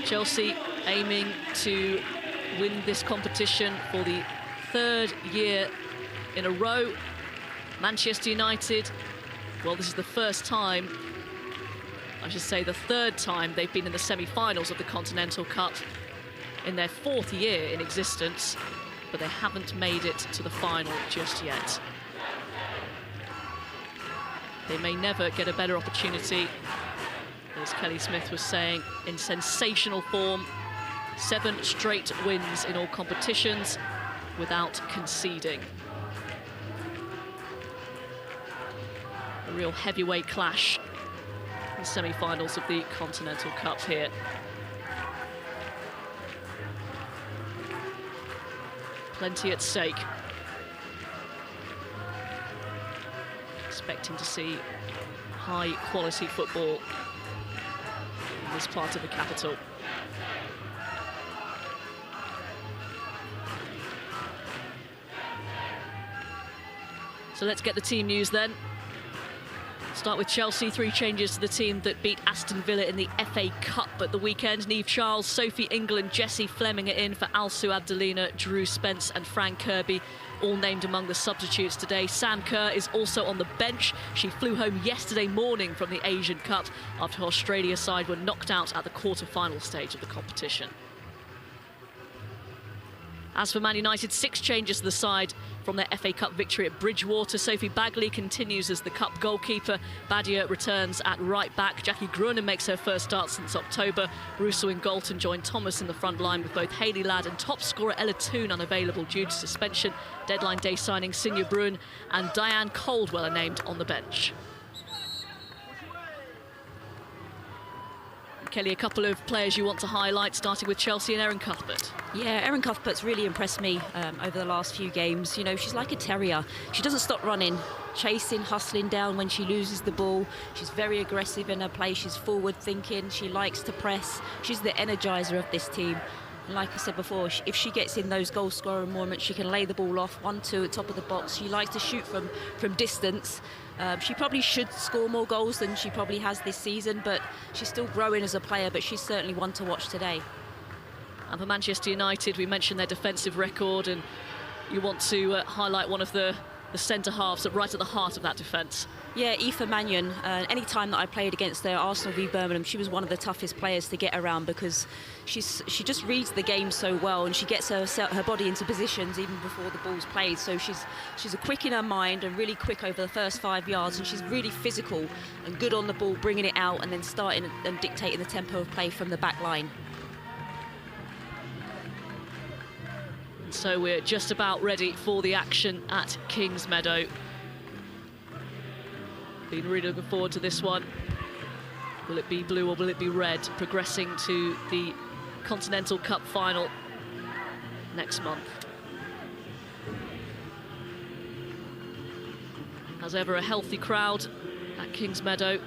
Chelsea aiming to win this competition for the third year in a row. Manchester United, well, this is the first time, I should say the third time they've been in the semi-finals of the Continental Cup in their fourth year in existence, but they haven't made it to the final just yet. They may never get a better opportunity. As Kelly Smith was saying, in sensational form, 7 straight wins in all competitions without conceding. A real heavyweight clash in semi-finals of the Continental Cup here. Plenty at stake. Expecting to see high-quality football in this part of the capital. So let's get the team news then. Start with Chelsea. 3 changes to the team that beat Aston Villa in the FA Cup at the weekend. Niamh Charles, Sophie England, Jessie Fleming are in for Alsu Abdelina, Drew Spence and Frank Kirby, all named among the substitutes today. Sam Kerr is also on the bench. She flew home yesterday morning from the Asian Cup after Australia's side were knocked out at the quarter-final stage of the competition. As for Man United, 6 changes to the side from their FA Cup victory at Bridgewater. Sophie Bagley continues as the Cup goalkeeper. Badia returns at right back. Jackie Gruner makes her first start since October. Russo and Galton join Thomas in the front line, with both Hayley Ladd and top scorer Ella Toone unavailable due to suspension. Deadline day signing Sinja Bruin and Diane Caldwell are named on the bench. Kelly, a couple of players you want to highlight, starting with Chelsea and Erin Cuthbert. Yeah, Erin Cuthbert's really impressed me over the last few games. You know, she's like a terrier. She doesn't stop running, chasing, hustling down when she loses the ball. She's very aggressive in her play. She's forward thinking. She likes to press. She's the energizer of this team. And like I said before, if she gets in those goal scoring moments, she can lay the ball off 1-2 at top of the box. She likes to shoot from distance. She probably should score more goals than she probably has this season, but she's still growing as a player, but she's certainly one to watch today. And for Manchester United, we mentioned their defensive record, and you want to highlight one of the centre-halves right at the heart of that defence. Yeah, Aoife Mannion. Any time that I played against their Arsenal v Birmingham, she was one of the toughest players to get around, because she just reads the game so well, and she gets her body into positions even before the ball's played. So she's a quick in her mind and really quick over the first 5 yards, and she's really physical and good on the ball, bringing it out and then starting and dictating the tempo of play from the back line. So we're just about ready for the action at Kingsmeadow. Been really looking forward to this one. Will it be blue or will it be red, progressing to the Continental Cup final next month? As ever, a healthy crowd at Kingsmeadow.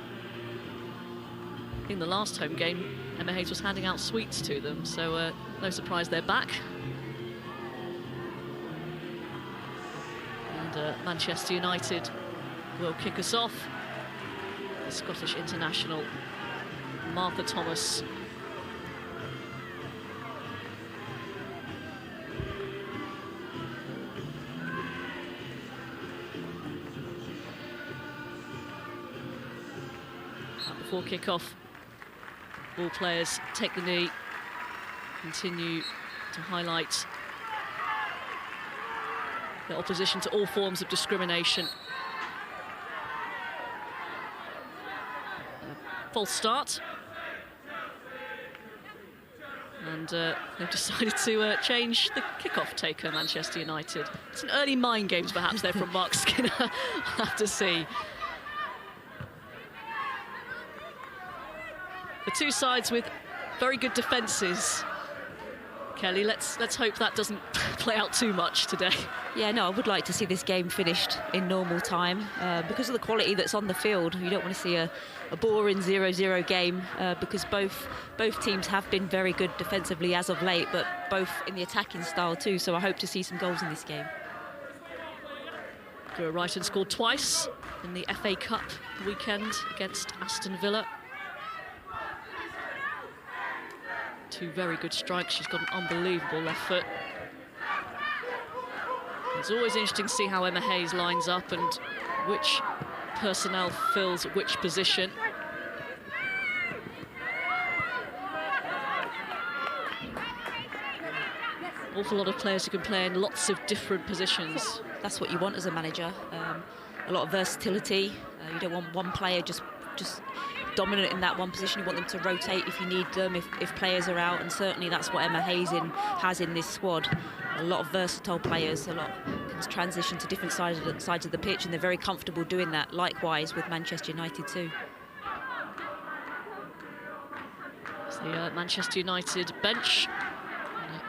In the last home game, Emma Hayes was handing out sweets to them, so no surprise they're back. And Manchester United will kick us off. The Scottish international Martha Thomas. And before kick-off, all players take the knee, continue to highlight the opposition to all forms of discrimination. False start. And they've decided to change the kick-off taker, Manchester United. It's an early mind games, perhaps, there from Mark Skinner. We'll have to see. The two sides with very good defences. Kelly, let's hope that doesn't play out too much today. Yeah, no, I would like to see this game finished in normal time because of the quality that's on the field. You don't want to see a boring 0-0 game because both teams have been very good defensively as of late, but both in the attacking style too. So I hope to see some goals in this game. Gura Wrighton scored twice in the FA Cup weekend against Aston Villa. 2 very good strikes. She's got an unbelievable left foot. It's always interesting to see how Emma Hayes lines up and which personnel fills which position. Awful lot of players who can play in lots of different positions. That's what you want as a manager. A lot of versatility. You don't want one player just dominant in that one position. You want them to rotate if you need them, if players are out, and certainly that's what Emma Hayes has in this squad. A lot of versatile players, a lot can transition to different sides of the pitch, and they're very comfortable doing that. Likewise with Manchester United too. It's the Manchester United bench.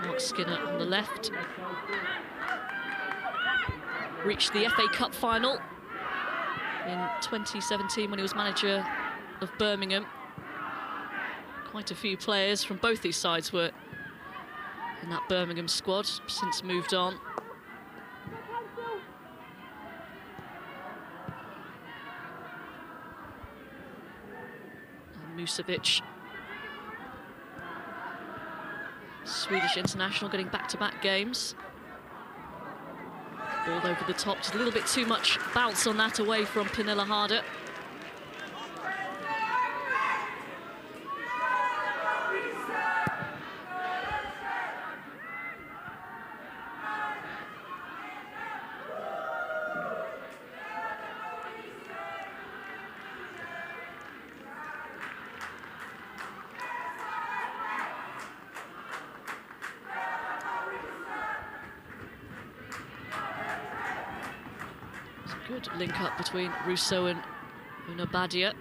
Mark Skinner on the left. Reached the FA Cup final in 2017 when he was manager of Birmingham. Quite a few players from both these sides were in that Birmingham squad, since moved on. And Musovic, Swedish international, getting back-to-back games. Ball over the top, just a little bit too much bounce on that away from Pernilla Harder. Good link up between Russo and Una Badia.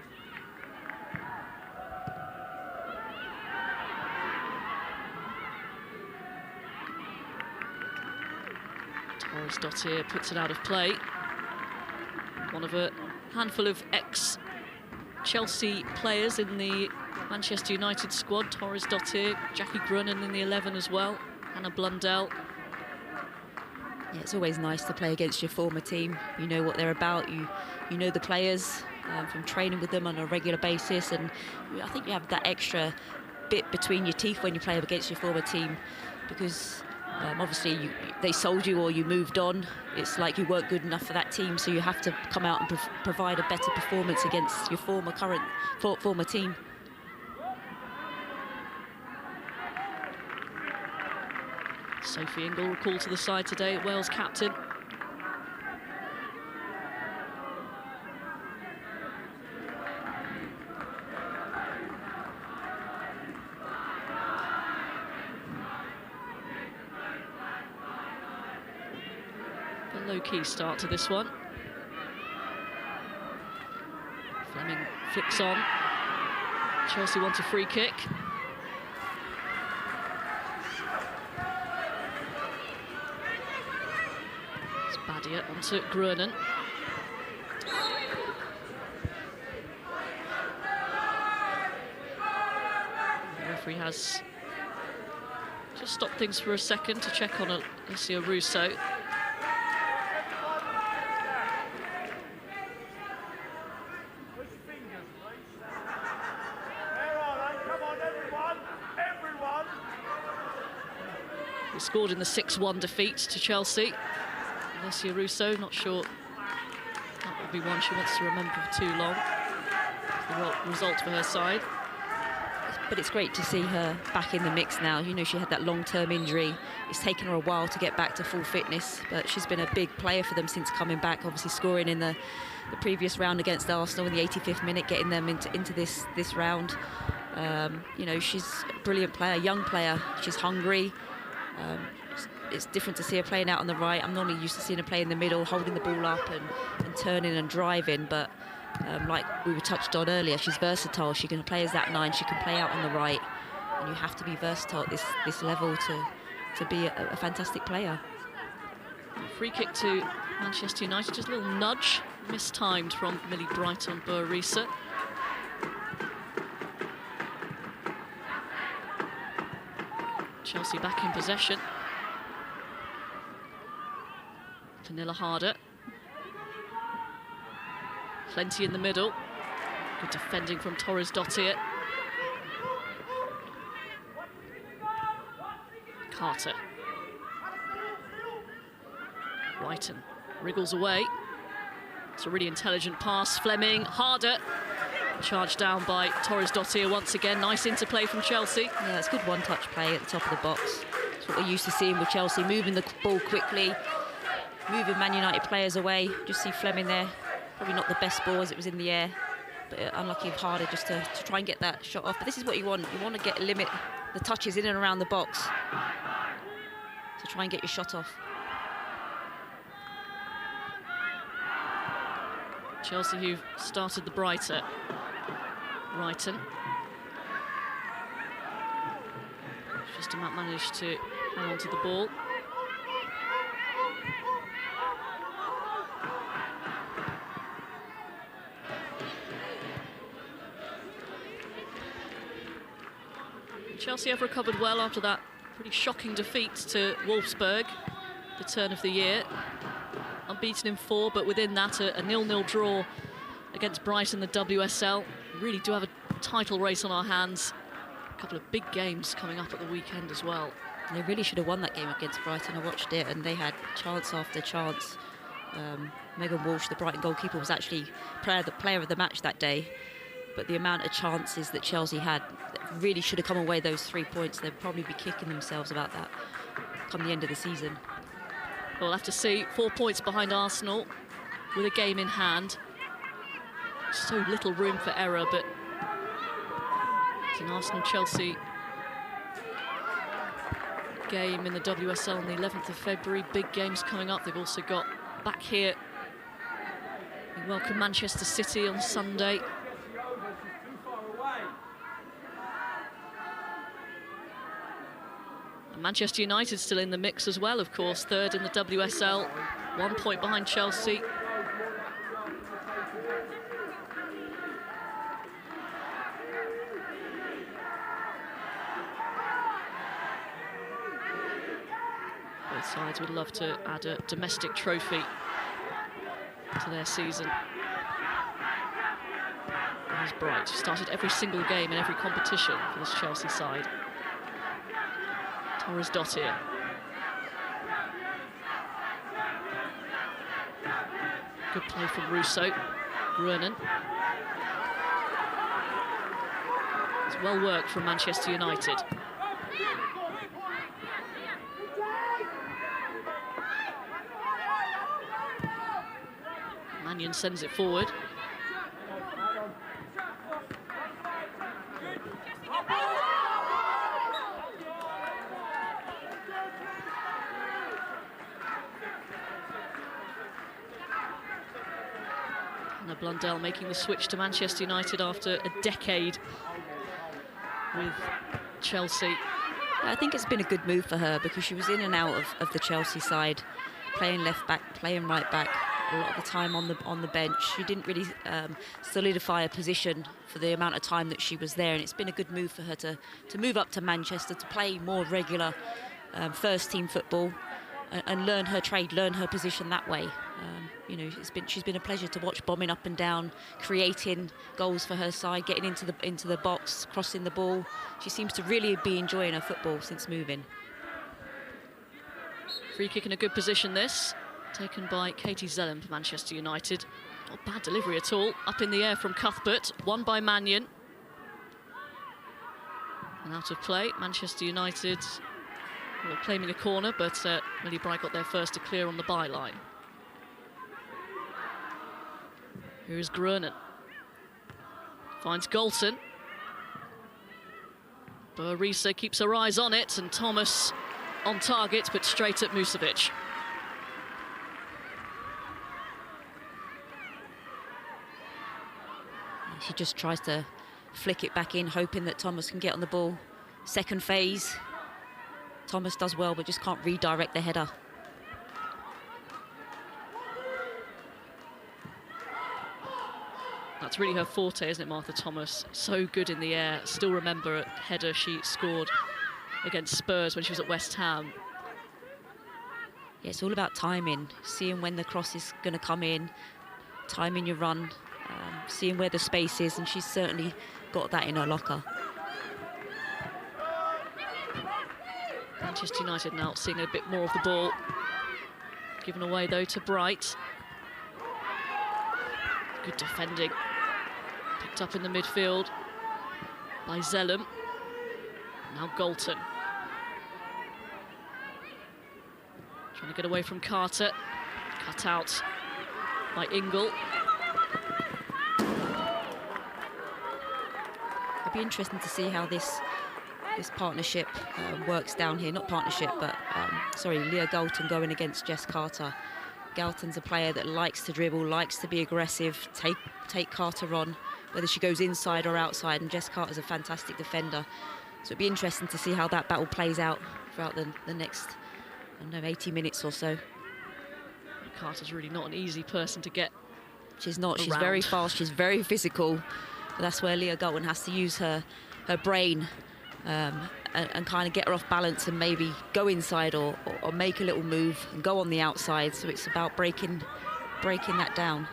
Torres Dottir puts it out of play. One of a handful of ex-Chelsea players in the Manchester United squad. Torres Dottir, Jackie Grunnen in the 11 as well, Hannah Blundell. Yeah, it's always nice to play against your former team. You know what they're about. You know the players from training with them on a regular basis, and I think you have that extra bit between your teeth when you play against your former team, because obviously they sold you or you moved on. It's like you weren't good enough for that team, so you have to come out and provide a better performance against your former team. Sophie Ingle recalled to the side today, Wales captain. A low-key start to this one. Fleming flicks on. Chelsea want a free kick. Badia onto Grunnen. The referee has just stopped things for a second to check on Alicia Russo. He scored in the 6-1 defeat to Chelsea. Alicia Russo, not sure that will be one she wants to remember for too long. The result for her side. But it's great to see her back in the mix now. You know, she had that long-term injury. It's taken her a while to get back to full fitness, but she's been a big player for them since coming back, obviously scoring in the previous round against Arsenal in the 85th minute, getting them into this round. You know, she's a brilliant player, young player. She's hungry. It's different to see her playing out on the right. I'm normally used to seeing her play in the middle, holding the ball up and turning and driving. But like we were touched on earlier, she's versatile. She can play as that 9. She can play out on the right. And you have to be versatile at this level to be a fantastic player. Free kick to Manchester United. Just a little nudge, mistimed from Millie Bright on Burrisa. Chelsea back in possession. Pernilla Harder. Plenty in the middle. Good defending from Torres Dottir. Carter. Brighton wriggles away. It's a really intelligent pass. Fleming, harder. Charged down by Tyres once again. Nice interplay from Chelsea. Yeah, it's good one-touch play at the top of the box. It's what we're used to seeing with Chelsea, moving the ball quickly, moving Man United players away. Just see Fleming there. Probably not the best ball as it was in the air, but unlucky of Harder just to try and get that shot off. But this is what you want. You want to limit the touches in and around the box to try and get your shot off. Chelsea, who've started the brighter. Brighton. Just about managed to hang on to the ball. Chelsea have recovered well after that pretty shocking defeat to Wolfsburg, the turn of the year. Unbeaten in 4, but within that, a 0-0 draw against Brighton, the WSL. We really do have a title race on our hands. A couple of big games coming up at the weekend as well. They really should have won that game against Brighton. I watched it, and they had chance after chance. Megan Walsh, the Brighton goalkeeper, was actually player of the match that day. But the amount of chances that Chelsea had really should have come away those 3 points. They'd probably be kicking themselves about that come the end of the season. We'll have to see. 4 points behind Arsenal with a game in hand. So little room for error, but it's an Arsenal-Chelsea game in the WSL on the 11th of February. Big games coming up. They've also got back here. We welcome Manchester City on Sunday. Manchester United still in the mix as well, of course, third in the WSL, 1 point behind Chelsea. Both sides would love to add a domestic trophy to their season. He's Bright, started every single game in every competition for this Chelsea side. Torres Dottir. Good play from Russo. Gruenin. It's well worked from Manchester United. Mannion sends it forward. Blundell making the switch to Manchester United after a decade with Chelsea. I think it's been a good move for her because she was in and out of the Chelsea side, playing left back, playing right back, a lot of the time on the bench. She didn't really solidify a position for the amount of time that she was there, and it's been a good move for her to move up to Manchester, to play more regular first team football and learn her trade, learn her position that way. You know, she's been a pleasure to watch, bombing up and down, creating goals for her side, getting into the box, crossing the ball. She seems to really be enjoying her football since moving. Free kick in a good position, this. Taken by Katie Zellem for Manchester United. Not bad delivery at all. Up in the air from Cuthbert, won by Mannion. And out of play, Manchester United were claiming a corner, but Millie Bright got there first to clear on the byline. Here is Gruenin. Finds Galton. Barisa keeps her eyes on it, and Thomas on target, but straight at Musovic. She just tries to flick it back in, hoping that Thomas can get on the ball. Second phase. Thomas does well, but just can't redirect the header. That's really her forte, isn't it, Martha Thomas? So good in the air. Still remember a header she scored against Spurs when she was at West Ham. Yeah, it's all about timing, seeing when the cross is going to come in, timing your run, seeing where the space is, and she's certainly got that in her locker. Manchester United now seeing a bit more of the ball. Given away, though, to Bright. Good defending. Picked up in the midfield by Zellum. Now Galton. Trying to get away from Carter. Cut out by Ingle. It'll be interesting to see how this partnership works down here. Not partnership, but Leah Galton going against Jess Carter. Galton's a player that likes to dribble, likes to be aggressive, take Carter on, whether she goes inside or outside, and Jess Carter's a fantastic defender. So it'd be interesting to see how that battle plays out throughout the next, I don't know, 80 minutes or so. Carter's really not an easy person to get. She's not. Around. She's very fast. She's very physical. But that's where Leah Galton has to use her brain and kind of get her off balance and maybe go inside or make a little move and go on the outside. So it's about breaking that down.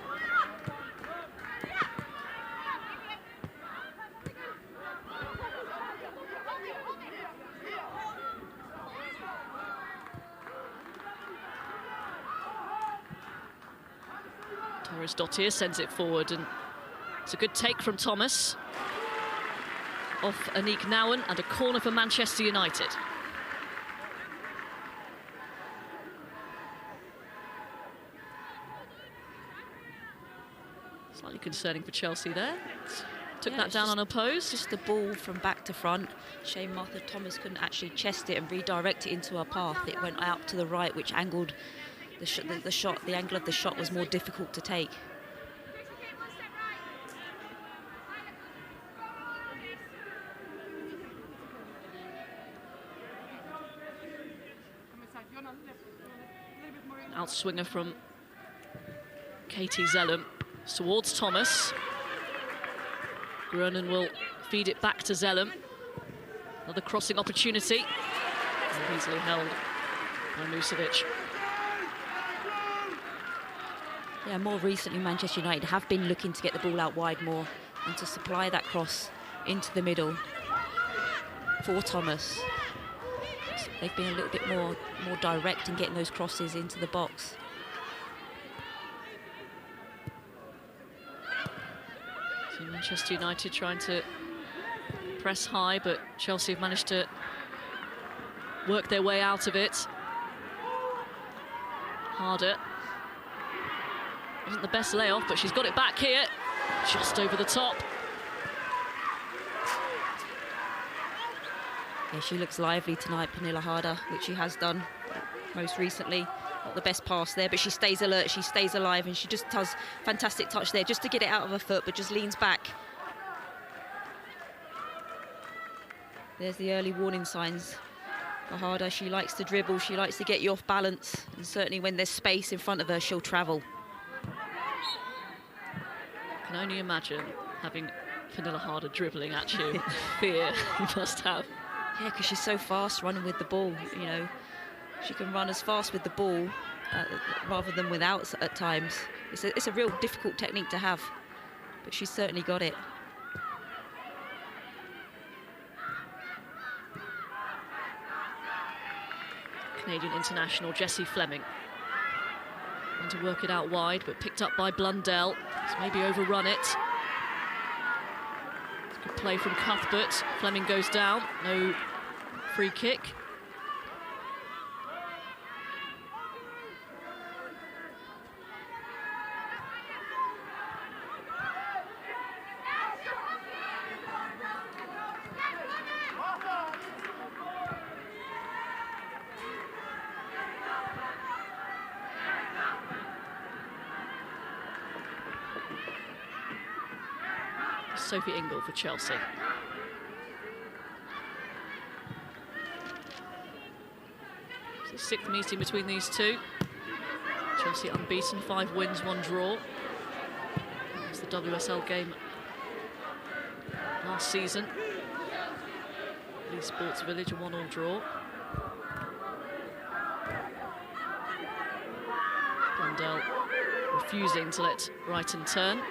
Dottir sends it forward, and it's a good take from Thomas. Off Anik Nouwen, and a corner for Manchester United. Slightly concerning for Chelsea there. Took that down unopposed. Just the ball from back to front. Shame Martha Thomas couldn't actually chest it and redirect it into her path. It went out to the right, which angled the shot. The angle of the shot was more difficult to take. Outswinger from Katie Zellum towards Thomas. Grunen will feed it back to Zellum. Another crossing opportunity. And easily held by Musovic. Yeah, more recently Manchester United have been looking to get the ball out wide more and to supply that cross into the middle for Thomas. So they've been a little bit more direct in getting those crosses into the box. So Manchester United trying to press high, but Chelsea have managed to work their way out of it. Harder. Wasn't the best layoff, but she's got it back here, just over the top. Yeah, she looks lively tonight, Pernilla Harder, which she has done most recently. Not the best pass there, but she stays alert, she stays alive, and she just does fantastic touch there, just to get it out of her foot, but just leans back. There's the early warning signs for Harder. She likes to dribble, she likes to get you off balance, and certainly when there's space in front of her, she'll travel. I can only imagine having Pernilla Harder dribbling at you. Fear you must have. Yeah, because she's so fast running with the ball, you know. She can run as fast with the ball rather than without at times. It's a real difficult technique to have, but she's certainly got it. Canadian international Jessie Fleming. Trying to work it out wide, but picked up by Blundell. It's maybe overrun it. Good play from Cuthbert. Fleming goes down. No free kick. Sophie Ingle for Chelsea. It's the sixth meeting between these two. Chelsea unbeaten, 5 wins, 1 draw. It's the WSL game last season. Leeds Sports Village, a 1-1 draw. Blundell refusing to let Brighton turn.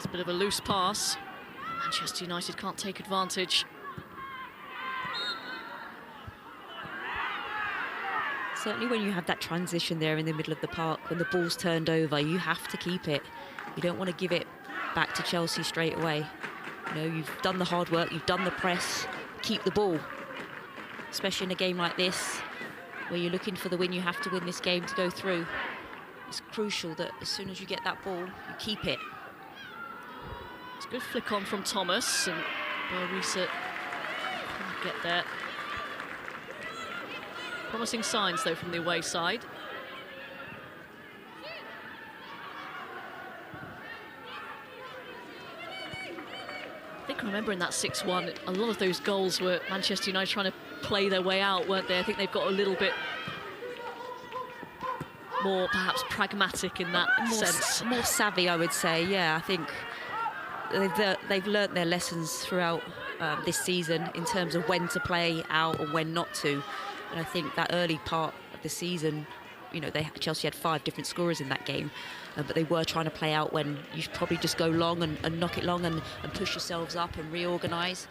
a bit of a loose pass. Manchester United can't take advantage. Certainly when you have that transition there in the middle of the park, when the ball's turned over, you have to keep it. You don't want to give it back to Chelsea straight away. You know, you've done the hard work, you've done the press, keep the ball. Especially in a game like this, where you're looking for the win, you have to win this game to go through. It's crucial that as soon as you get that ball, you keep it. It's a good flick on from Thomas, and Risa couldn't get there. Promising signs, though, from the away side. I think I remember in that 6-1, a lot of those goals were Manchester United trying to play their way out, weren't they? I think they've got a little bit more, perhaps, pragmatic in that sense. More savvy, I would say, yeah. I think they've learnt their lessons throughout this season in terms of when to play out and when not to. And I think that early part of the season, you know, Chelsea had 5 different scorers in that game, but they were trying to play out when you should probably just go long and knock it long and push yourselves up and reorganise.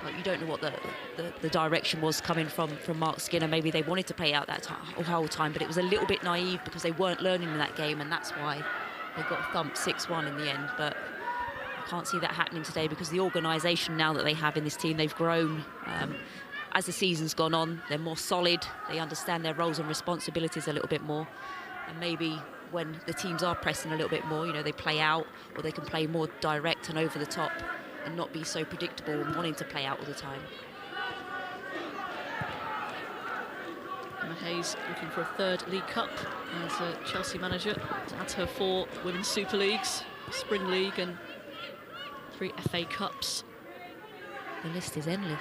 But you don't know what the direction was coming from Mark Skinner. Maybe they wanted to play out that whole time, but it was a little bit naive because they weren't learning in that game, and that's why they got thumped 6-1 in the end. But I can't see that happening today because the organisation now that they have in this team, they've grown. As the season's gone on, they're more solid. They understand their roles and responsibilities a little bit more. And maybe when the teams are pressing a little bit more, you know, they play out, or they can play more direct and over the top and not be so predictable and wanting to play out all the time. Emma Hayes looking for a 3rd League Cup as a Chelsea manager to add to her 4 Women's Super Leagues, Spring League and 3 FA Cups. The list is endless.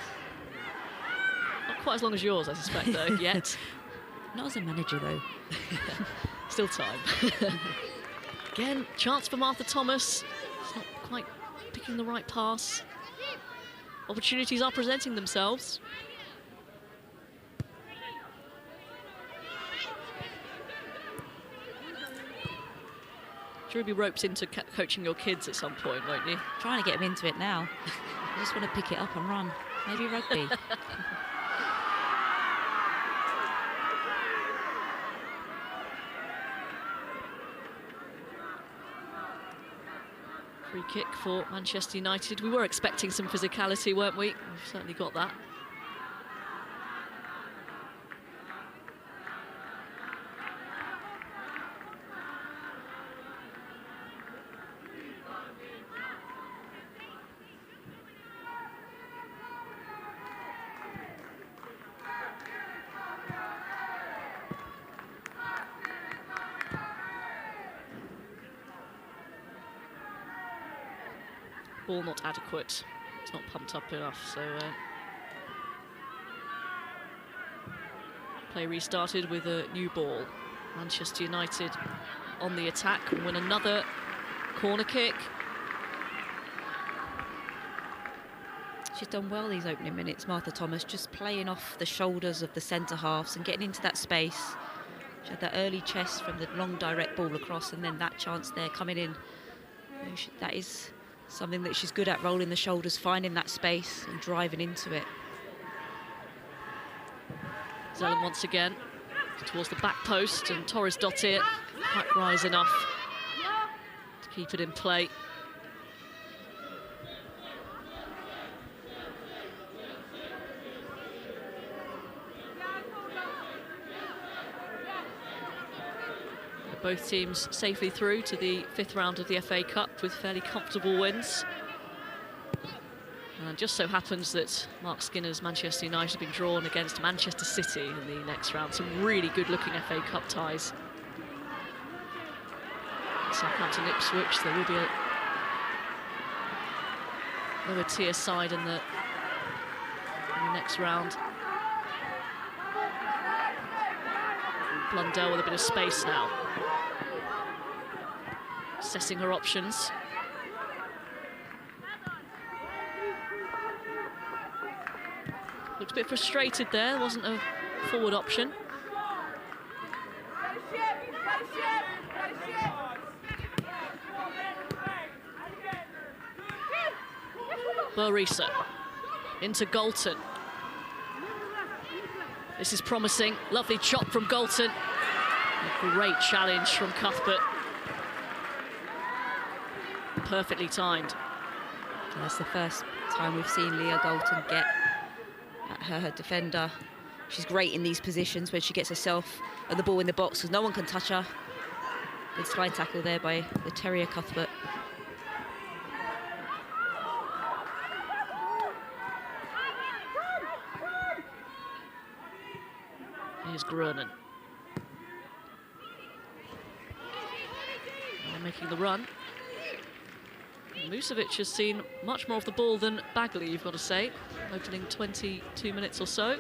Not quite as long as yours, I suspect, though, yet. Not as a manager, though. Still time. Again, chance for Martha Thomas. It's not quite picking the right pass. Opportunities are presenting themselves. Sure, you'll be roped into coaching your kids at some point, won't you? Trying to get them into it now. I just want to pick it up and run. Maybe rugby. Free kick for Manchester United. We were expecting some physicality, weren't we? We've certainly got that. Ball not adequate. It's not pumped up enough, so play restarted with a new ball. Manchester United on the attack and win another corner kick. She's done well these opening minutes, Martha Thomas, just playing off the shoulders of the centre halves and getting into that space. She had that early chest from the long direct ball across, and then that chance there coming in. You know, that is something that she's good at, rolling the shoulders, finding that space and driving into it. Zelen once again towards the back post, and Torres Dottir quite rise enough to keep it in play. Both teams safely through to the 5th round of the FA Cup with fairly comfortable wins. And just so happens that Mark Skinner's Manchester United have been drawn against Manchester City in the next round. Some really good-looking FA Cup ties. Southampton Ipswich, there will be a lower tier side in the next round. Blundell with a bit of space now. Assessing her options. Looked a bit frustrated there, wasn't a forward option. Burisa into Galton. This is promising. Lovely chop from Galton. A great challenge from Cuthbert. Perfectly timed. That's the first time we've seen Leah Galton get at her defender. She's great in these positions when she gets herself at the ball in the box because no one can touch her. Good slide tackle there by the Terrier Cuthbert. Here's Grunen. They're making the run. Musovic has seen much more of the ball than Bagley, you've got to say, opening 22 minutes or so.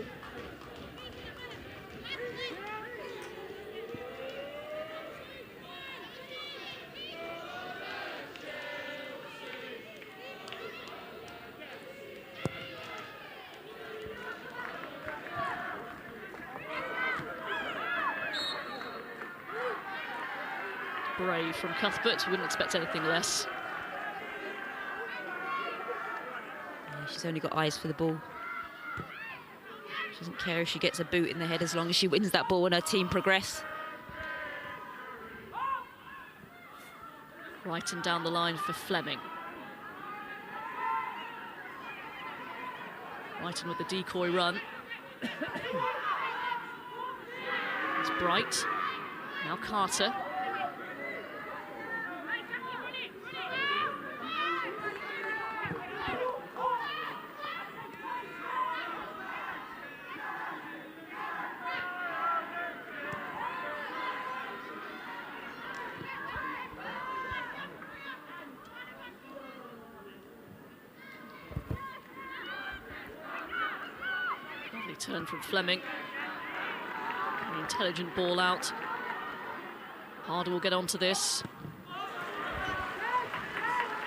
Brave from Cuthbert, wouldn't expect anything less. Yeah, she's only got eyes for the ball. She doesn't care if she gets a boot in the head as long as she wins that ball and her team progress. Right and down the line for Fleming. Brighton with the decoy run. It's Bright. Now Carter. Turn from Fleming. An intelligent ball out. Harder will get onto this.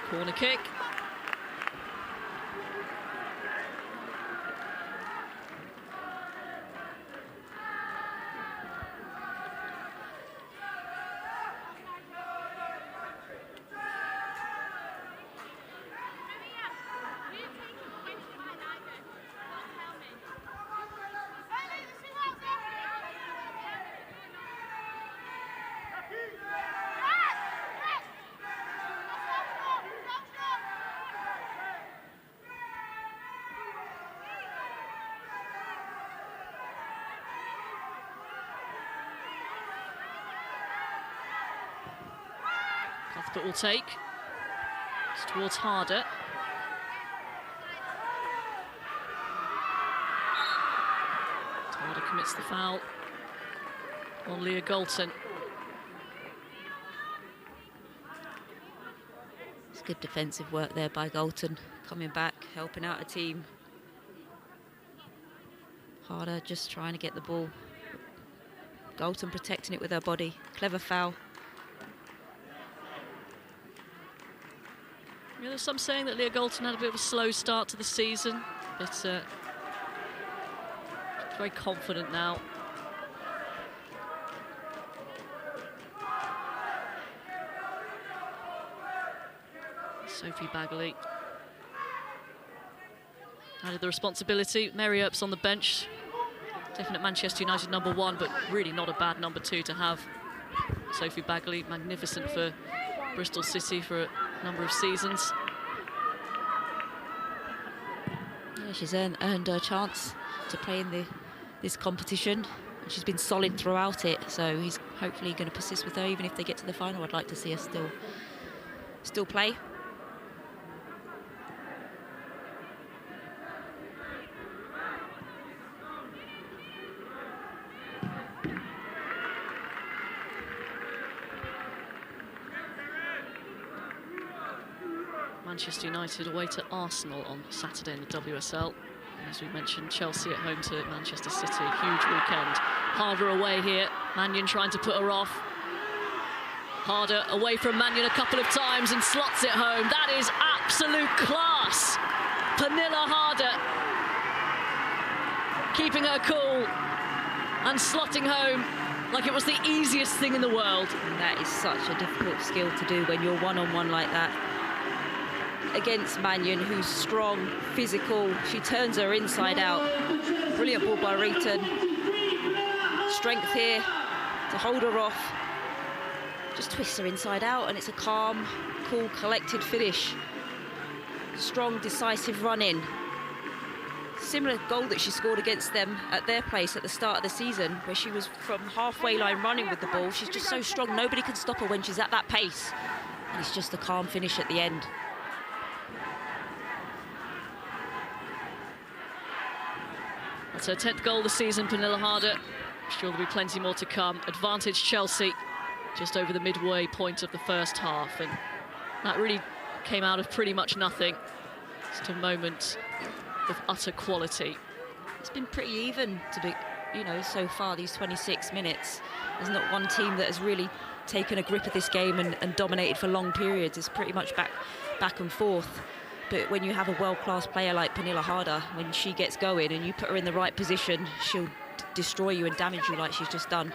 Corner kick. Cuthbert will take. It's towards Harder. Harder commits the foul on Leah Galton. It's good defensive work there by Galton, coming back, helping out a team. Harder just trying to get the ball. Galton protecting it with her body. Clever foul. Yeah, there's some saying that Leah Galton had a bit of a slow start to the season, but she's very confident now. Sophie Bagley added the responsibility. Mary Earp's on the bench. Definite Manchester United #1, but really not a bad #2 to have. Sophie Bagley, magnificent for Bristol City for a number of seasons. Yeah, she's earned her chance to play in this competition. And she's been solid throughout it, so he's hopefully going to persist with her even if they get to the final. I'd like to see her still play. Manchester United away to Arsenal on Saturday in the WSL. And as we mentioned, Chelsea at home to Manchester City. Huge weekend. Harder away here. Mannion trying to put her off. Harder away from Mannion a couple of times and slots it home. That is absolute class. Pernilla Harder keeping her cool and slotting home like it was the easiest thing in the world. And that is such a difficult skill to do when you're one-on-one like that. against Mannion, who's strong, physical. She turns her inside out. Brilliant ball by Reeton. Strength here to hold her off. Just twists her inside out, and it's a calm, cool, collected finish. Strong, decisive run in. Similar goal that she scored against them at their place at the start of the season, where she was from halfway line running with the ball. She's just so strong, nobody can stop her when she's at that pace. And it's just a calm finish at the end. That's her 10th goal this season, Pernilla Harder. Sure there'll be plenty more to come. Advantage Chelsea, just over the midway point of the first half. And that really came out of pretty much nothing. Just a moment of utter quality. It's been pretty even to be, you know, so far, these 26 minutes. There's not one team that has really taken a grip of this game and dominated for long periods. It's pretty much back and forth. But when you have a world-class player like Pernilla Harder, when she gets going and you put her in the right position, she'll destroy you and damage you like she's just done.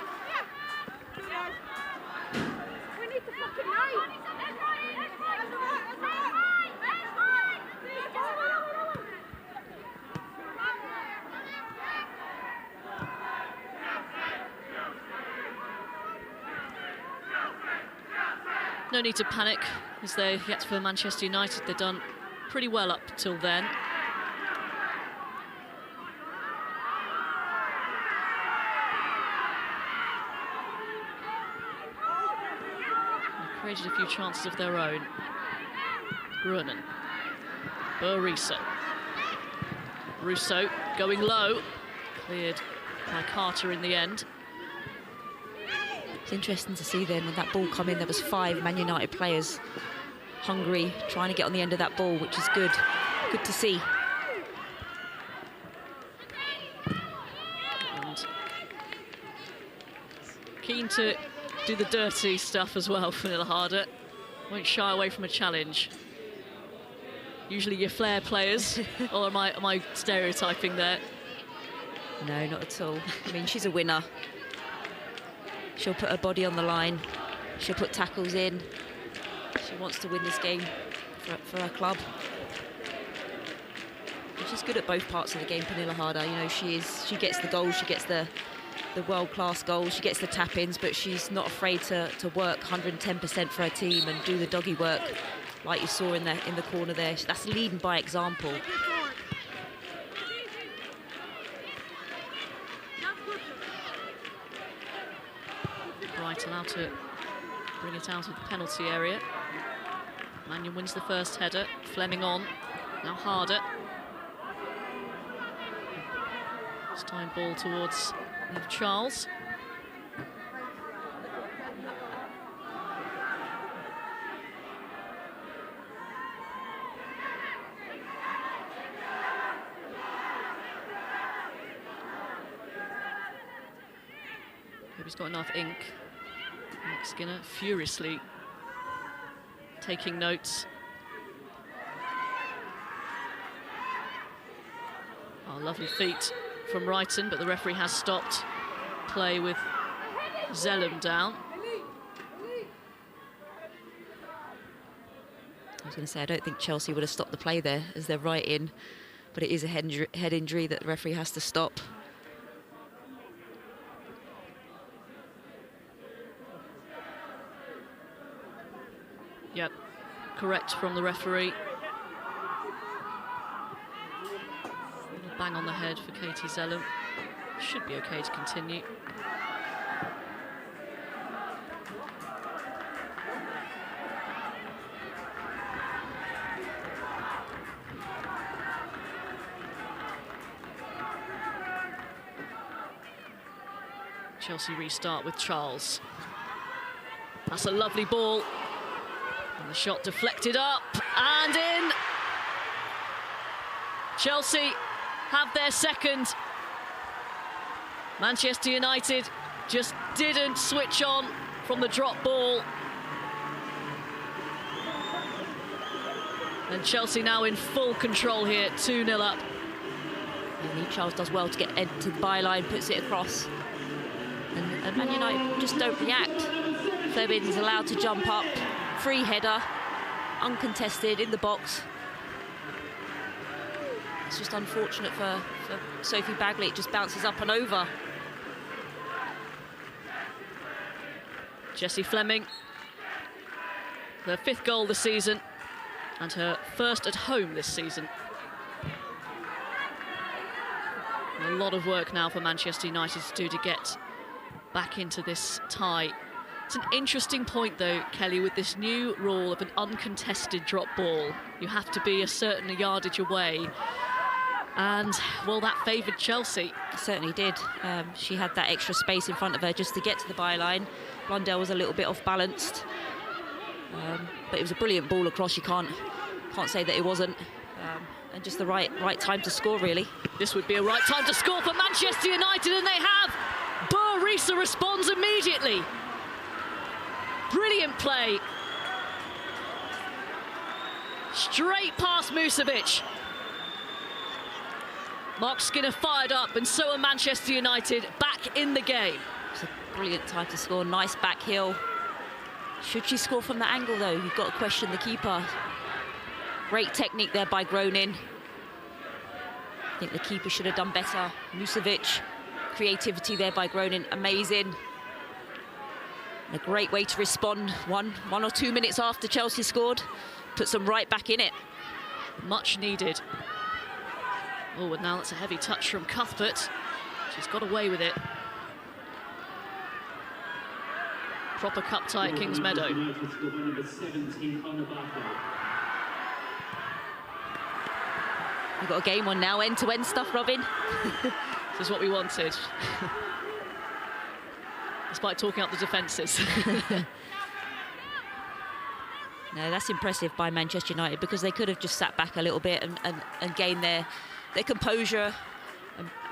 No need to panic, as they get for Manchester United. They've done pretty well up till then. They've created a few chances of their own. Grunen. Burisa. Russo going low. Cleared by Carter in the end. It's interesting to see then when that ball come in, there was 5 Man United players hungry, trying to get on the end of that ball, which is good. Good to see. And keen to do the dirty stuff as well for Pernilla Harder. Won't shy away from a challenge. Usually your flair players, or am I stereotyping there? No, not at all. I mean, she's a winner. She'll put her body on the line. She'll put tackles in. She wants to win this game for her club. And she's good at both parts of the game, Pernilla Harder. You know, she gets the goals, she gets the world-class goals, she gets the tap-ins, but she's not afraid to work 110% for her team and do the doggy work, like you saw in the corner there. That's leading by example. Brighton out to bring it out of the penalty area. Mannion wins the first header. Fleming on. Now Harder. This time ball towards Charles. Hope he's got enough ink. Nick Skinner furiously taking notes. Oh, lovely feet from Wrighton, but the referee has stopped play with Zellum down. I was going to say, I don't think Chelsea would have stopped the play there as they're right in, but it is a head injury that the referee has to stop. Yep, correct from the referee. Bang on the head for Katie Zellum. Should be okay to continue. Chelsea restart with Charles. That's a lovely ball. And the shot deflected up and in. Chelsea have their second. Manchester United just didn't switch on from the drop ball. And Chelsea now in full control here, 2-0 up. And Charles does well to get Ed to the byline, puts it across. And Man United just don't react. Fleming's allowed to jump up, free header. uncontested in the box. It's just unfortunate for Sophie Bagley. It just bounces up and over. Jessie Fleming, her 5th goal this season and her 1st at home this season. A lot of work now for Manchester United to do to get back into this tie. It's an interesting point, though, Kelly, with this new rule of an uncontested drop ball. You have to be a certain yardage away. And, well, that favoured Chelsea. It certainly did. She had that extra space in front of her just to get to the byline. Blundell was a little bit off-balanced. But it was a brilliant ball across. You can't say that it wasn't. And just the right time to score, really. This would be a right time to score for Manchester United, and they have. Burrisa responds immediately. Brilliant play. Straight past Musovic. Mark Skinner fired up, and so are Manchester United back in the game. It's a brilliant time to score. Nice back heel. Should she score from that angle, though? You've got to question the keeper. Great technique there by Gronin. I think the keeper should have done better. Musovic, creativity there by Gronin, amazing. And a great way to respond 1 or 2 minutes after Chelsea scored. Puts them right back in it. Much needed. Oh, and now that's a heavy touch from Cuthbert. She's got away with it. Proper cup tie at Kings Meadow. We've got a game on now, end-to-end stuff, Robin. This is what we wanted. Despite talking up the defences. No, that's impressive by Manchester United, because they could have just sat back a little bit and gained their composure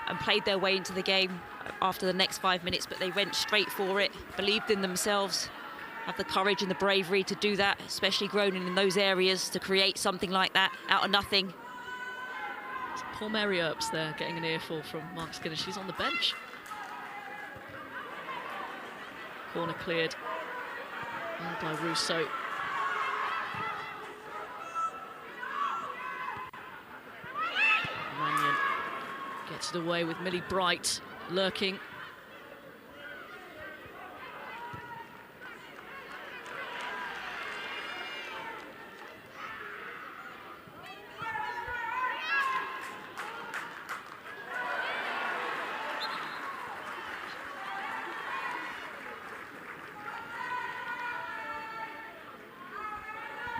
and played their way into the game after the next 5 minutes, but they went straight for it, believed in themselves, have the courage and the bravery to do that, especially Gronin in those areas, to create something like that out of nothing. Poor Mary Earps there, getting an earful from Mark Skinner. She's on the bench. Corner cleared by Rousseau. Mannion gets it away with Millie Bright lurking.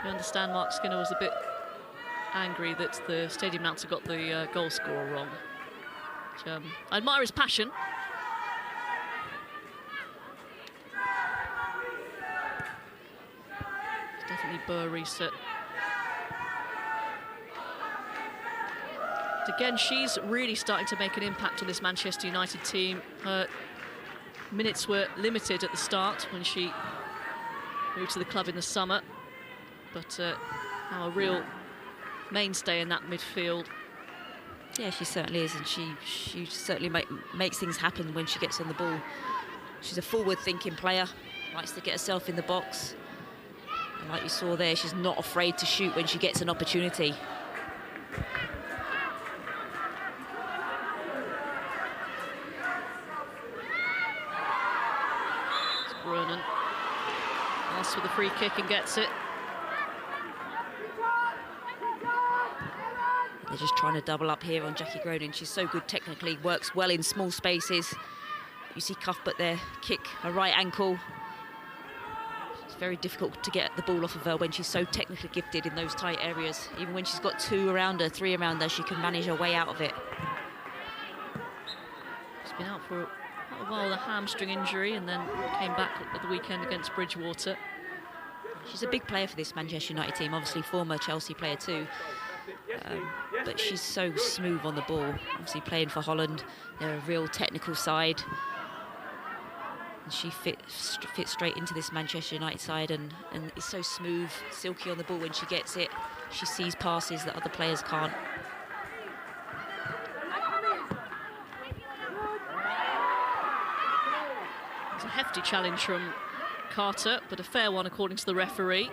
We understand Mark Skinner was a bit angry that the stadium announcer got the goal scorer wrong. Which, I admire his passion. It's definitely Burrisa. Again, she's really starting to make an impact on this Manchester United team. Her minutes were limited at the start when she moved to the club in the summer. But now a real mainstay in that midfield. Yeah, she certainly is, and she certainly makes things happen when she gets on the ball. She's a forward-thinking player, likes to get herself in the box. And like you saw there, she's not afraid to shoot when she gets an opportunity. It's Brunnen. Asks for the free kick and gets it. They're just trying to double up here on Jackie Gronin. She's so good technically, works well in small spaces. You see Cuthbert there, kick her right ankle. It's very difficult to get the ball off of her when she's so technically gifted in those tight areas. Even when she's got 2 around her, 3 around her, she can manage her way out of it. She's been out for quite a while with a hamstring injury and then came back at the weekend against Bridgewater. She's a big player for this Manchester United team, obviously former Chelsea player too. But she's so smooth on the ball. Obviously playing for Holland, they're a real technical side. And she fits straight into this Manchester United side and is so smooth, silky on the ball when she gets it. She sees passes that other players can't. It's a hefty challenge from Carter, but a fair one according to the referee.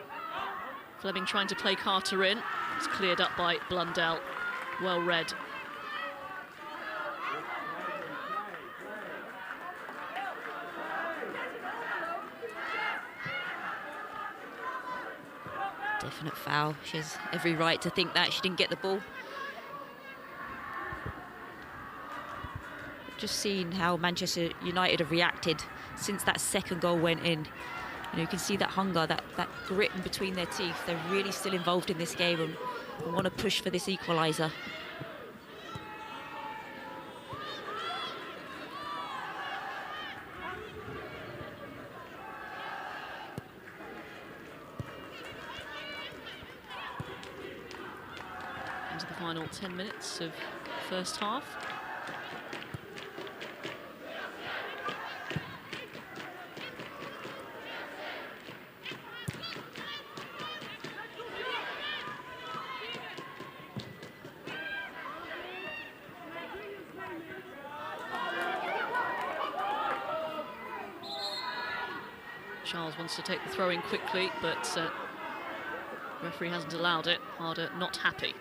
Fleming trying to play Carter in. It's cleared up by Blundell. Well read. Definite foul. She has every right to think that. She didn't get the ball. Just seeing how Manchester United have reacted since that second goal went in. You can see that hunger, that grit in between their teeth. They're really still involved in this game and want to push for this equaliser. Into the final 10 minutes of the first half. Charles wants to take the throw in quickly, but referee hasn't allowed it. Harder not happy.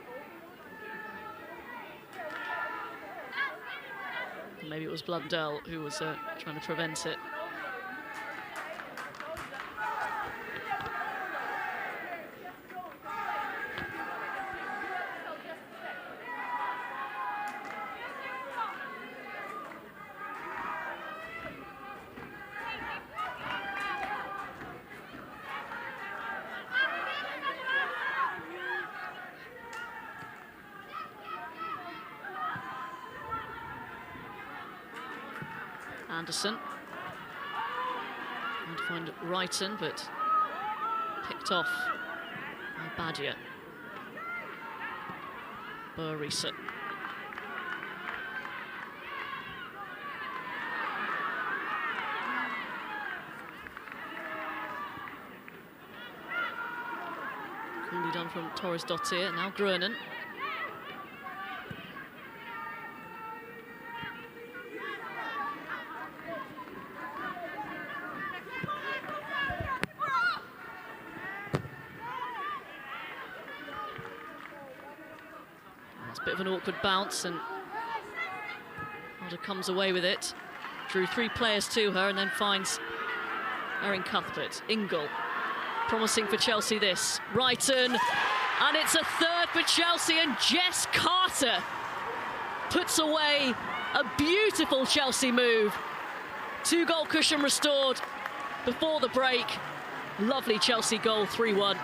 Maybe it was Blundell who was trying to prevent it. Anderson trying to find Wrighton, but picked off by Badia. Burrisa. Coolly done from Torres Dottir. Now Gruenen. Bit of an awkward bounce, and Harder comes away with it. Drew 3 players to her and then finds Erin Cuthbert. Ingle, promising for Chelsea this. Wrighton, and it's a third for Chelsea, and Jess Carter puts away a beautiful Chelsea move. 2-goal cushion restored before the break. Lovely Chelsea goal, 3-1.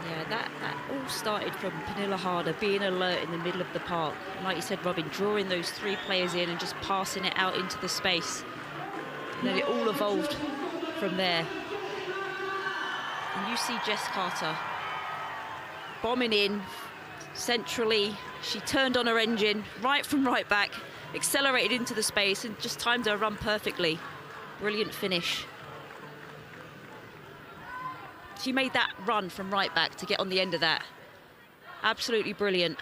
Yeah, that all started from Pernilla Harder being alert in the middle of the park. And like you said, Robin, drawing those 3 players in and just passing it out into the space. And then it all evolved from there. And you see Jess Carter bombing in centrally. She turned on her engine right from right back, accelerated into the space and just timed her run perfectly. Brilliant finish. She made that run from right back to get on the end of that. Absolutely brilliant.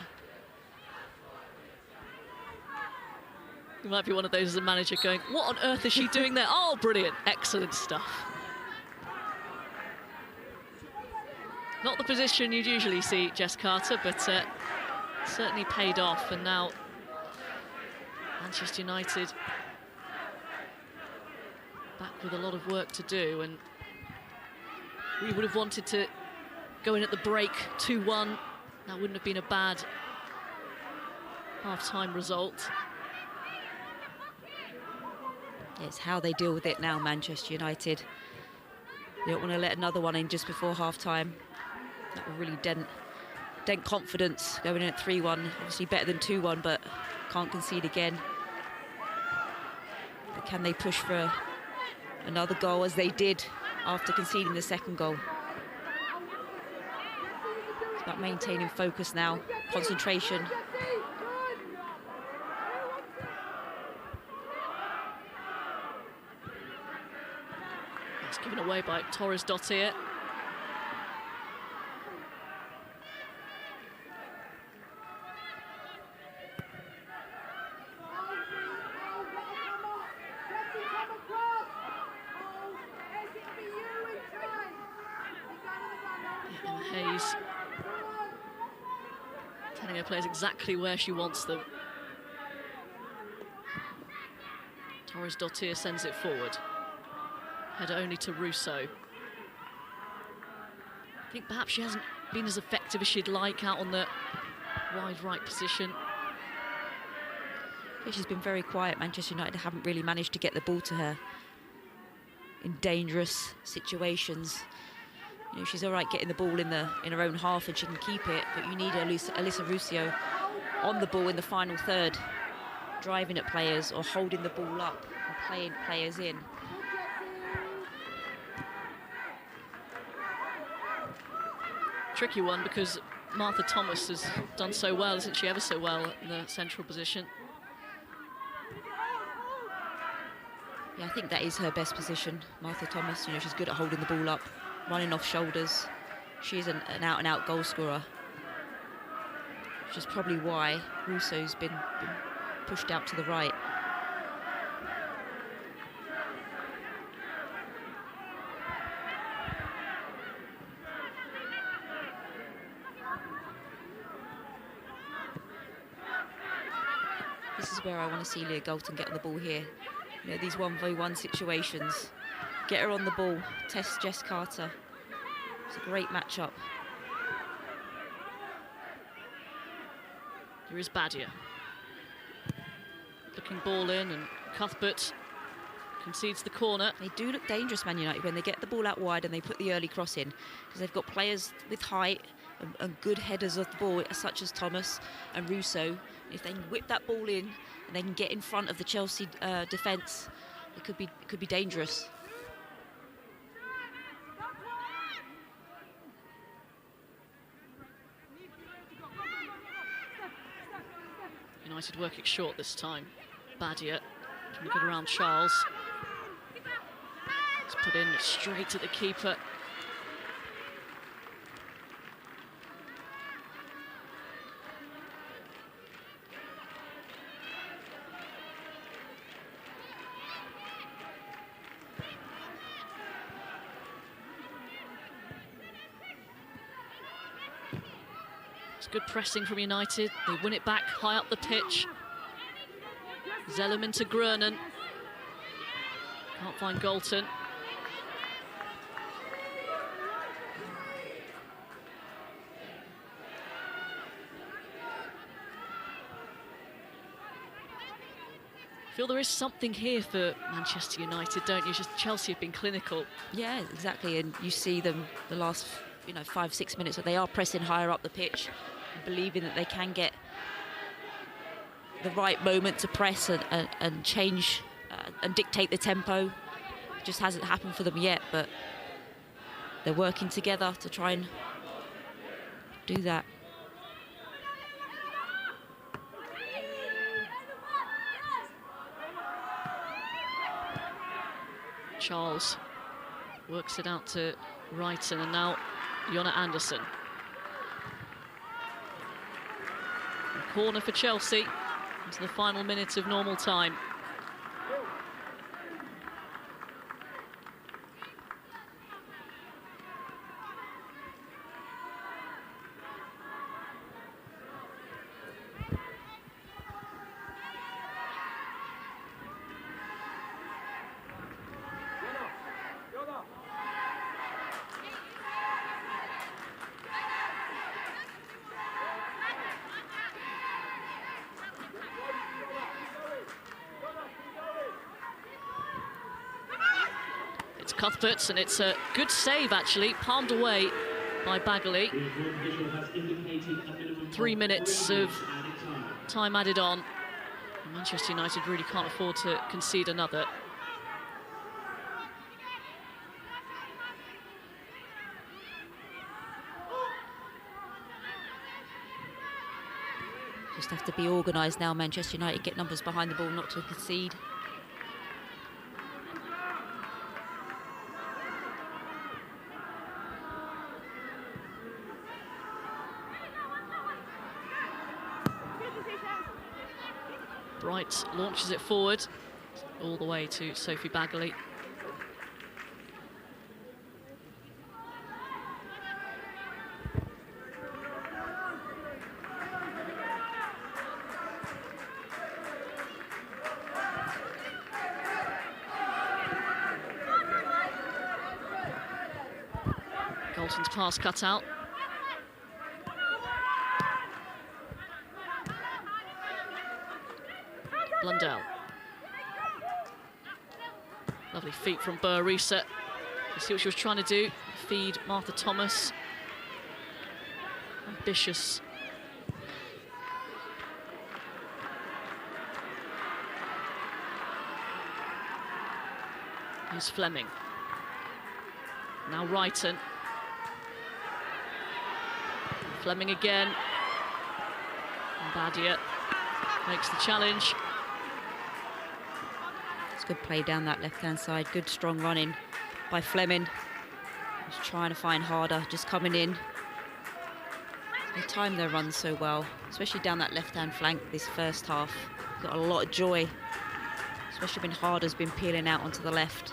You might be one of those as a manager going, what on earth is she doing there? Oh, brilliant. Excellent stuff. Not the position you'd usually see Jess Carter, but certainly paid off. And now Manchester United back with a lot of work to do. And we would have wanted to go in at the break 2-1. That wouldn't have been a bad half-time result. It's how they deal with it now, Manchester United. They don't want to let another one in just before half-time. That will really dent confidence going in at 3-1. Obviously better than 2-1, but can't concede again. But can they push for another goal as they did after conceding the second goal? It's about maintaining focus now, concentration. It's given away by Torres Dottir. Putting her players exactly where she wants them. Torres Dottir sends it forward. Header only to Russo. I think perhaps she hasn't been as effective as she'd like out on the wide right position. Yeah, she's been very quiet. Manchester United haven't really managed to get the ball to her in dangerous situations. You know, she's all right getting the ball in her own half and she can keep it, but you need Alyssa Russo on the ball in the final third, driving at players or holding the ball up and playing players in. Tricky one because Martha Thomas has done so well, isn't she? Ever so well in the central position. Yeah, I think that is her best position, Martha Thomas. You know, she's good at holding the ball up, running off shoulders. She's an out-and-out goal scorer, which is probably why Russo's been pushed out to the right. This is where I want to see Leah Galton get on the ball here. You know, these 1v1 situations. Get her on the ball, test Jess Carter. It's a great matchup. Here is Badia. Looking ball in, and Cuthbert concedes the corner. They do look dangerous, Man United, when they get the ball out wide and they put the early cross in, because they've got players with height and good headers of the ball, such as Thomas and Russo. If they can whip that ball in and they can get in front of the Chelsea defence, it could be dangerous. United work it short this time. Badia can get around Charles. It's put in straight at the keeper. Good pressing from United. They win it back high up the pitch. Zellerman to Grunen. Can't find Galton. Feel there is something here for Manchester United, don't you? Just Chelsea have been clinical. Yeah, exactly. And you see them the last 5-6 minutes that they are pressing higher up the pitch, believing that they can get the right moment to press and change and dictate the tempo. It just hasn't happened for them yet, but they're working together to try and do that. Charles works it out to Wrighton, and now Jonna Andersson. Corner for Chelsea into the final minute of normal time. Cuthberts, and it's a good save actually, palmed away by Bagley. 3 minutes of time added on. Manchester United really can't afford to concede another. Just have to be organised now, Manchester United, get numbers behind the ball, not to concede. Bright launches it forward all the way to Sophie Bagley. Holton's pass cut out. Blundell. Lovely feet from Burrisa. You see what she was trying to do? Feed Martha Thomas. Ambitious. Here's Fleming. Now Wrighton. Fleming again. And Badia makes the challenge. It's good play down that left-hand side. Good strong running by Fleming. Just trying to find Harder, just coming in. They time their runs so well, especially down that left-hand flank this first half. Got a lot of joy, especially when Harder's been peeling out onto the left,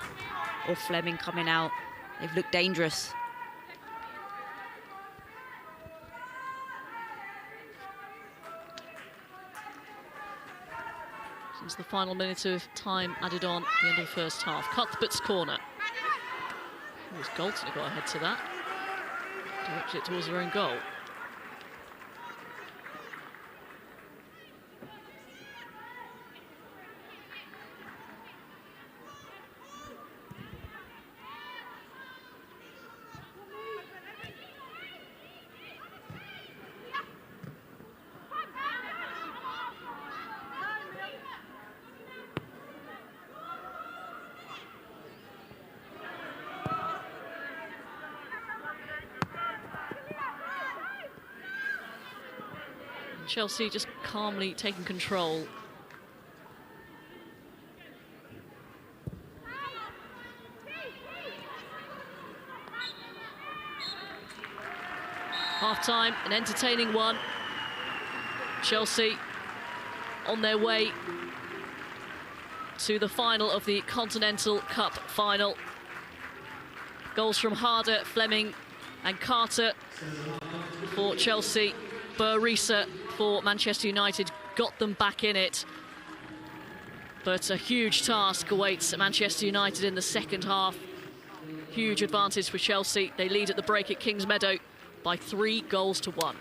or Fleming coming out. They've looked dangerous. Since the final minute of time added on at the end of the first half. Cuthbert's corner. It was Galton who got ahead to that. Directed it towards their own goal. Chelsea just calmly taking control. Half-time, an entertaining one. Chelsea on their way to the final of the Continental Cup final. Goals from Harder, Fleming and Carter for Chelsea. Burrisa for Manchester United got them back in it. But a huge task awaits Manchester United in the second half. Huge advantage for Chelsea. They lead at the break at Kingsmeadow by 3 goals to 1.